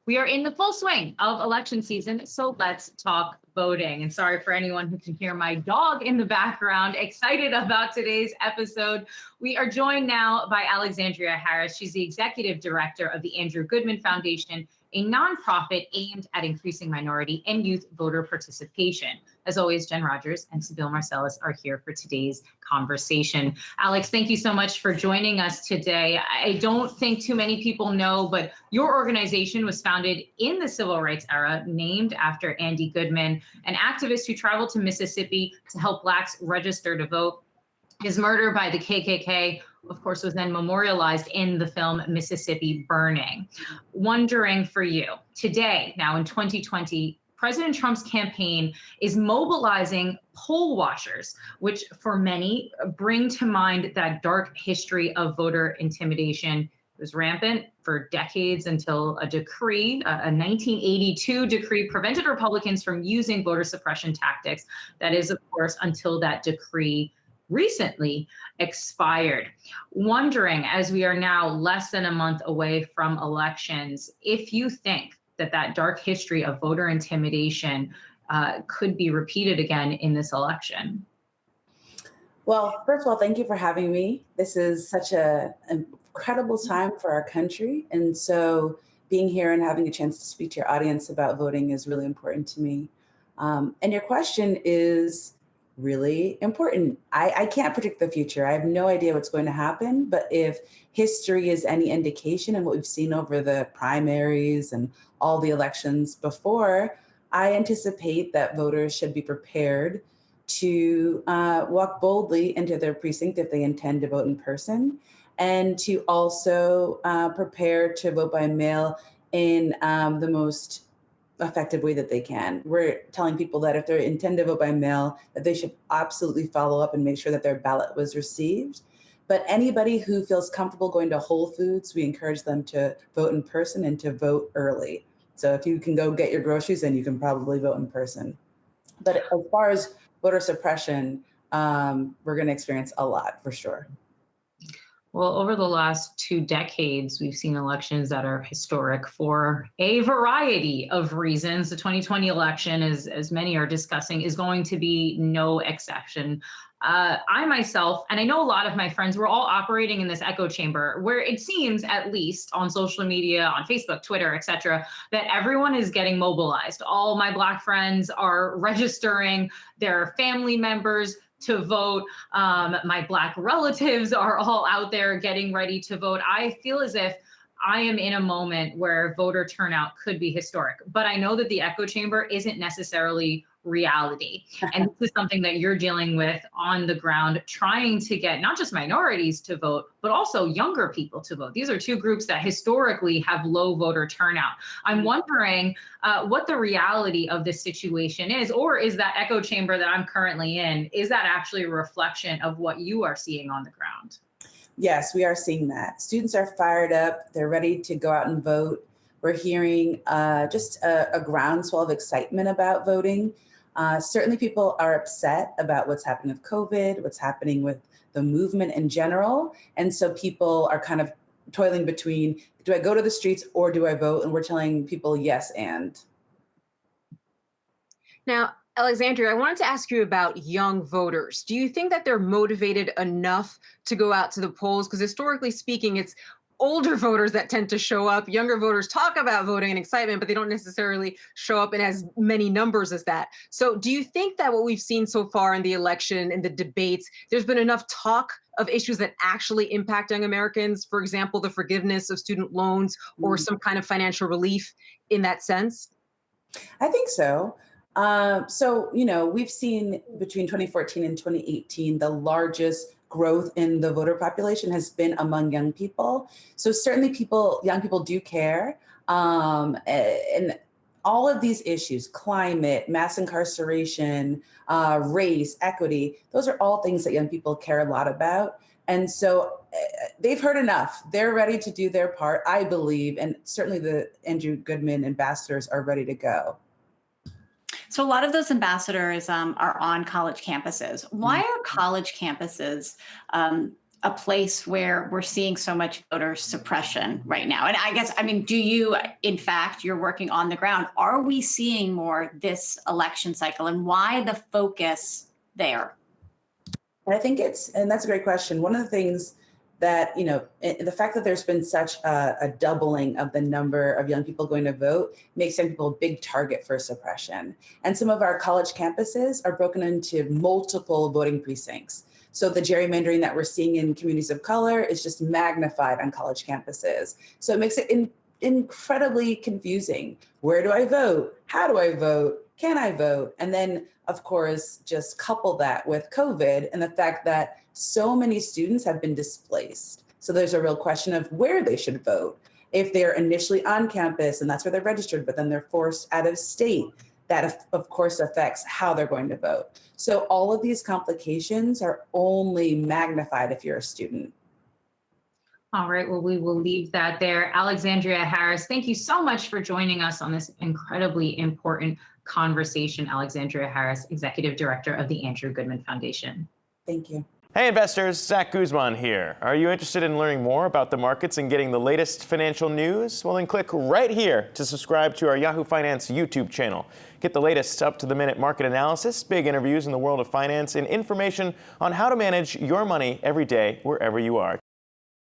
We are in the full swing of election season, so let's talk voting. And sorry for anyone who can hear my dog in the background. Excited about today's episode. We are joined now by Alexandra Harris. She's the executive director of the Andrew Goodman Foundation, a nonprofit aimed at increasing minority and youth voter participation. As always, Jen Rogers and Sibyl Marcellus are here for today's conversation. Alex, thank you so much for joining us today. I don't think too many people know, but your organization was founded in the civil rights era, named after Andy Goodman, an activist who traveled to Mississippi to help Blacks register to vote. His murder by the KKK, of course, was then memorialized in the film Mississippi Burning. Wondering for you, today, now in 2020, President Trump's campaign is mobilizing poll watchers, which for many bring to mind that dark history of voter intimidation. It was rampant for decades until a decree, a 1982 decree, prevented Republicans from using voter suppression tactics. That is, of course, until that decree recently expired. Wondering, as we are now less than a month away from elections, if you think that dark history of voter intimidation could be repeated again in this election. Well, first of all, thank you for having me. This is such an incredible time for our country. And so being here and having a chance to speak to your audience about voting is really important to me. And your question is really important. I can't predict the future. I have no idea what's going to happen, but if history is any indication and what we've seen over the primaries and all the elections before, I anticipate that voters should be prepared to walk boldly into their precinct if they intend to vote in person, and to also prepare to vote by mail in the most effective way that they can. We're telling people that if they intend to vote by mail, that they should absolutely follow up and make sure that their ballot was received. But anybody who feels comfortable going to Whole Foods, we encourage them to vote in person and to vote early. So if you can go get your groceries, then you can probably vote in person. But as far as voter suppression, we're going to experience a lot for sure. Well, over the last 2 decades, we've seen elections that are historic for a variety of reasons. The 2020 election, as many are discussing, is going to be no exception. I myself, and I know a lot of my friends, we're all operating in this echo chamber where it seems, at least on social media, on Facebook, Twitter, et cetera, that everyone is getting mobilized. All my Black friends are registering their family members to vote. My Black relatives are all out there getting ready to vote. I feel as if I am in a moment where voter turnout could be historic, but I know that the echo chamber isn't necessarily reality. And this is something that you're dealing with on the ground, trying to get not just minorities to vote, but also younger people to vote. These are 2 groups that historically have low voter turnout. I'm wondering what the reality of this situation is, or is that echo chamber that I'm currently in, is that actually a reflection of what you are seeing on the ground? Yes, we are seeing that. Students are fired up. They're ready to go out and vote. We're hearing just a groundswell of excitement about voting. Certainly people are upset about what's happening with COVID, what's happening with the movement in general. And so people are kind of toiling between, do I go to the streets or do I vote? And we're telling people yes and. Now, Alexandria, I wanted to ask you about young voters. Do you think that they're motivated enough to go out to the polls? Because historically speaking, it's older voters that tend to show up. Younger voters talk about voting and excitement, but they don't necessarily show up in as many numbers as that. So do you think that what we've seen so far in the election and the debates, there's been enough talk of issues that actually impact young Americans? For example, the forgiveness of student loans or some kind of financial relief in that sense? I think so. We've seen between 2014 and 2018, the largest growth in the voter population has been among young people. So certainly young people do care. And all of these issues, climate, mass incarceration, race, equity, those are all things that young people care a lot about. And so they've heard enough. They're ready to do their part, I believe. And certainly the Andrew Goodman ambassadors are ready to go. So a lot of those ambassadors are on college campuses. Why are college campuses a place where we're seeing so much voter suppression right now? And I guess, I mean, do you, in fact, you're working on the ground, are we seeing more this election cycle, and why the focus there? I think and that's a great question. One of the things that, the fact that there's been such a doubling of the number of young people going to vote makes young people a big target for suppression. And some of our college campuses are broken into multiple voting precincts. So the gerrymandering that we're seeing in communities of color is just magnified on college campuses. So it makes it incredibly confusing. Where do I vote? How do I vote? Can I vote? And then, of course, just couple that with COVID and the fact that so many students have been displaced. So there's a real question of where they should vote. If they're initially on campus and that's where they're registered, but then they're forced out of state, that of course affects how they're going to vote. So all of these complications are only magnified if you're a student. All right, well, we will leave that there. Alexandra Harris, thank you so much for joining us on this incredibly important conversation. Alexandra Harris, Executive Director of the Andrew Goodman Foundation. Thank you. Hey investors, Zach Guzman here. Are you interested in learning more about the markets and getting the latest financial news? Well, then click right here to subscribe to our Yahoo Finance YouTube channel. Get the latest up-to-the-minute market analysis, big interviews in the world of finance, and information on how to manage your money every day wherever you are.